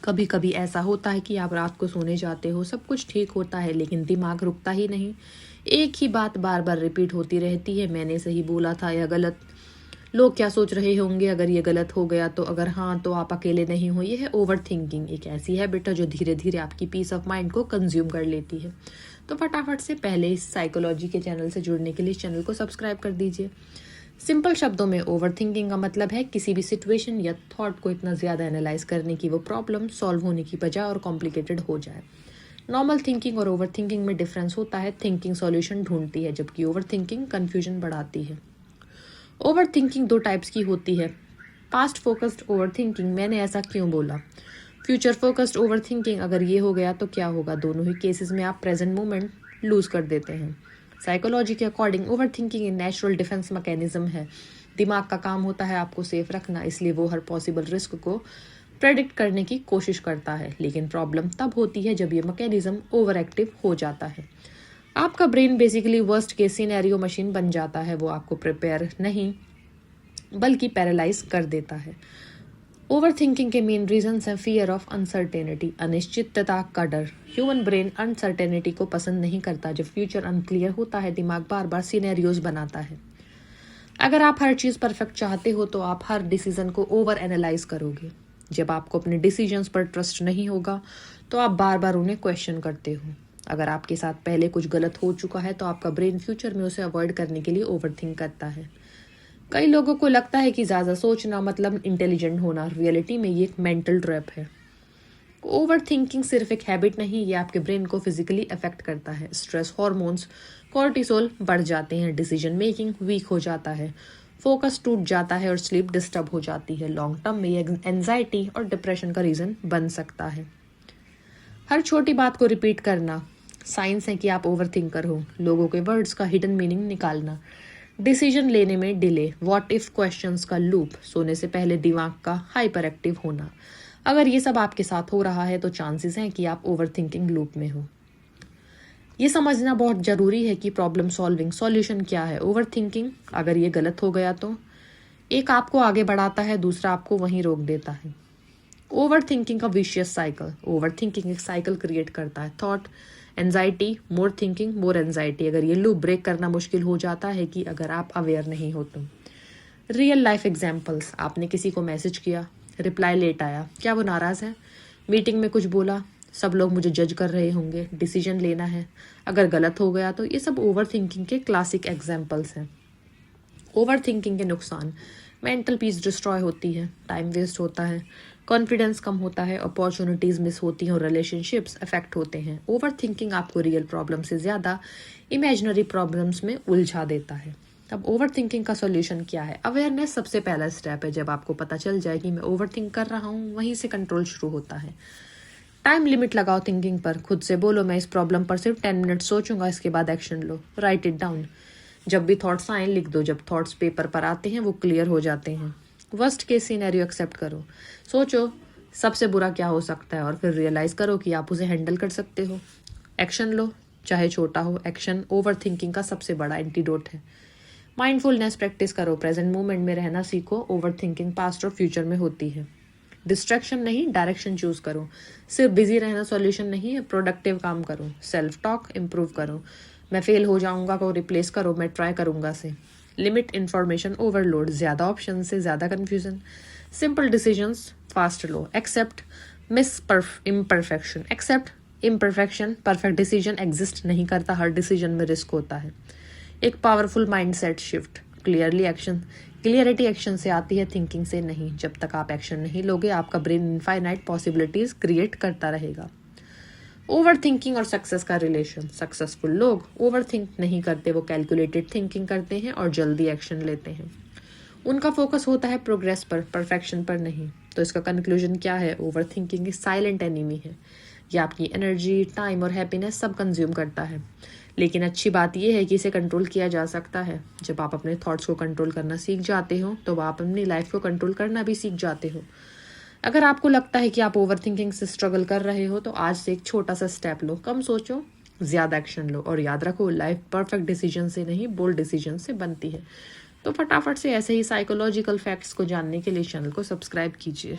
कभी कभी ऐसा होता है कि आप रात को सोने जाते हो, सब कुछ ठीक होता है, लेकिन दिमाग रुकता ही नहीं। एक ही बात बार बार रिपीट होती रहती है, मैंने सही बोला था या गलत, लोग क्या सोच रहे होंगे अगर ये गलत हो गया तो, अगर हाँ तो आप अकेले नहीं हो। ये है ओवर थिंकिंग, एक ऐसी हैबिट है जो धीरे धीरे आपकी पीस ऑफ माइंड को कंज्यूम कर लेती है। तो फटाफट से पहले इस साइकोलॉजी के चैनल से जुड़ने के लिए इस चैनल को सब्सक्राइब कर दीजिए। सिंपल शब्दों में ओवर थिंकिंग का मतलब है किसी भी सिचुएशन या थॉट को इतना ज़्यादा एनालाइज करने की वो प्रॉब्लम सॉल्व होने की बजाय और कॉम्प्लिकेटेड हो जाए। नॉर्मल थिंकिंग और ओवर थिंकिंग में डिफरेंस होता है। थिंकिंग सॉल्यूशन ढूंढती है, जबकि ओवर थिंकिंग कन्फ्यूजन बढ़ाती है। ओवर थिंकिंग दो टाइप्स की होती है। पास्ट फोकस्ड ओवर थिंकिंग, मैंने ऐसा क्यों बोला। फ्यूचर फोकस्ड ओवर थिंकिंग, अगर ये हो गया तो क्या होगा। दोनों ही केसेस में आप प्रेजेंट मोमेंट लूज कर देते हैं। साइकोलॉजी के अकॉर्डिंग ओवर थिंकिंग एक नेचुरल डिफेंस मैकेनिज्म है। दिमाग का काम होता है आपको सेफ रखना, इसलिए वो हर पॉसिबल रिस्क को प्रेडिक्ट करने की कोशिश करता है। लेकिन प्रॉब्लम तब होती है जब ये मैकेनिज्म ओवर एक्टिव हो जाता है। आपका brain basically worst case scenario machine बन जाता है। वो आपको प्रिपेयर नहीं बल्कि पैरालाइज कर देता है। ओवर थिंकिंग के मेन रीजन है फियर ऑफ अनसर्टेनिटी, अनिश्चितता का डर। ह्यूमन ब्रेन अनसर्टेनिटी को पसंद नहीं करता। जब फ्यूचर अनक्लियर होता है, दिमाग बार बार सिनेरियोज बनाता है। अगर आप हर चीज परफेक्ट चाहते हो तो आप हर डिसीजन को ओवर एनालाइज करोगे। जब आपको अपने डिसीजंस पर ट्रस्ट नहीं होगा तो आप बार बार उन्हें क्वेश्चन करते हो। अगर आपके साथ पहले कुछ गलत हो चुका है तो आपका ब्रेन फ्यूचर में उसे अवॉइड करने के लिए ओवर थिंक करता है। कई लोगों को लगता है कि ज़्यादा सोचना मतलब इंटेलिजेंट होना। रियलिटी में ये एक मेंटल ट्रैप है। ओवर थिंकिंग सिर्फ एक हैबिट नहीं, ये आपके ब्रेन को फिजिकली अफेक्ट करता है। स्ट्रेस हार्मोन्स कॉर्टिसोल बढ़ जाते हैं, डिसीजन मेकिंग वीक हो जाता है, फोकस टूट जाता है और स्लीप डिस्टर्ब हो जाती है। लॉन्ग टर्म में ये एंजाइटी और डिप्रेशन का रीज़न बन सकता है। हर छोटी बात को रिपीट करना साइंस है कि आप ओवर थिंकर हो। लोगों के वर्ड्स का हिडन मीनिंग निकालना, डिसीजन लेने में डिले, व्हाट इफ क्वेश्चंस का लूप, सोने से पहले दिमाग का हाइपर एक्टिव होना। अगर ये सब आपके साथ हो रहा है तो चांसेस हैं कि आप ओवर थिंकिंग लूप में हो। ये समझना बहुत जरूरी है कि प्रॉब्लम सॉल्विंग सॉल्यूशन क्या है। ओवर थिंकिंग, अगर ये गलत हो गया तो एक आपको आगे बढ़ाता है, दूसरा आपको वहीं रोक देता है। ओवर थिंकिंग का विशियस साइकिल, ओवर थिंकिंग एक साइकिल क्रिएट करता है। थॉट एंजाइटी, मोर थिंकिंग, मोर एंजाइटी। अगर ये लूप ब्रेक करना मुश्किल हो जाता है कि अगर आप अवेयर नहीं हो तो। रियल लाइफ एग्जाम्पल्स, आपने किसी को मैसेज किया, रिप्लाई लेट आया, क्या वो नाराज है। मीटिंग में कुछ बोला, सब लोग मुझे जज कर रहे होंगे। डिसीजन लेना है, अगर गलत हो गया तो। ये सब ओवर थिंकिंग के क्लासिक एग्जाम्पल्स हैं। ओवर थिंकिंग के नुकसान, मेंटल पीस डिस्ट्रॉय होती है, टाइम वेस्ट होता है, कॉन्फिडेंस कम होता है, अपॉर्चुनिटीज मिस होती हैं और रिलेशनशिप्स अफेक्ट होते हैं। ओवर थिंकिंग आपको रियल प्रॉब्लम से ज़्यादा इमेजिनरी प्रॉब्लम्स में उलझा देता है। अब ओवर थिंकिंग का सॉल्यूशन क्या है। अवेयरनेस सबसे पहला स्टेप है। जब आपको पता चल जाए कि मैं ओवर थिंक कर रहा हूँ, वहीं से कंट्रोल शुरू होता है। टाइम लिमिट लगाओ थिंकिंग पर। खुद से बोलो, मैं इस प्रॉब्लम पर सिर्फ 10 मिनट सोचूंगा, इसके बाद action low. Right it down. जब भी थॉट्स आए लिख दो। जब थॉट्स पेपर पर आते हैं वो क्लियर हो जाते हैं। वर्स्ट केस सिनेरियो एक्सेप्ट करो। सोचो सबसे बुरा क्या हो सकता है और फिर रियलाइज करो कि आप उसे हैंडल कर सकते हो। एक्शन लो, चाहे छोटा हो। एक्शन ओवर थिंकिंग का सबसे बड़ा एंटीडोट है। माइंडफुलनेस प्रैक्टिस करो, प्रेजेंट मोमेंट में रहना सीखो। ओवर थिंकिंग पास्ट और फ्यूचर में होती है। डिस्ट्रैक्शन नहीं, डायरेक्शन चूज करो। सिर्फ बिजी रहना सॉल्यूशन नहीं है, प्रोडक्टिव काम करो। सेल्फ टॉक इम्प्रूव करो। मैं फेल हो जाऊंगा को रिप्लेस करो मैं ट्राई करूंगा से। लिमिट इन्फॉर्मेशन ओवरलोड, ज्यादा ऑप्शन से ज्यादा कंफ्यूजन। सिंपल डिसीजंस फास्ट लो। Accept imperfection, accept imperfection. Perfect decision exist नहीं करता, हर डिसीजन में रिस्क होता है। एक powerful mindset shift, clearly action. Clarity action से आती है, थिंकिंग से नहीं। जब तक आप एक्शन नहीं लोगे, आपका ब्रेन इनफाइनाइट पॉसिबिलिटीज क्रिएट करता रहेगा। ओवर थिंकिंग और सक्सेस का रिलेशन, सक्सेसफुल लोग ओवर थिंक नहीं करते, वो कैलकुलेटेड थिंकिंग करते हैं और जल्दी एक्शन लेते हैं। उनका फोकस होता है प्रोग्रेस पर, परफेक्शन पर नहीं। तो इसका कंक्लूजन क्या है। ओवर थिंकिंग एक साइलेंट एनिमी है। ये आपकी एनर्जी, टाइम और हैप्पीनेस सब कंज्यूम करता है। लेकिन अच्छी बात यह है कि इसे कंट्रोल किया जा सकता है। जब आप अपने थॉट्स को कंट्रोल करना सीख जाते हो तो आप अपनी लाइफ को कंट्रोल करना भी सीख जाते हो। अगर आपको लगता है कि आप ओवर थिंकिंग से स्ट्रगल कर रहे हो तो आज से एक छोटा सा स्टेप लो। कम सोचो, ज्यादा एक्शन लो। और याद रखो, लाइफ परफेक्ट डिसीजन से नहीं, बोल्ड डिसीजन से बनती है। तो फटाफट से ऐसे ही साइकोलॉजिकल फैक्ट्स को जानने के लिए चैनल को सब्सक्राइब कीजिए।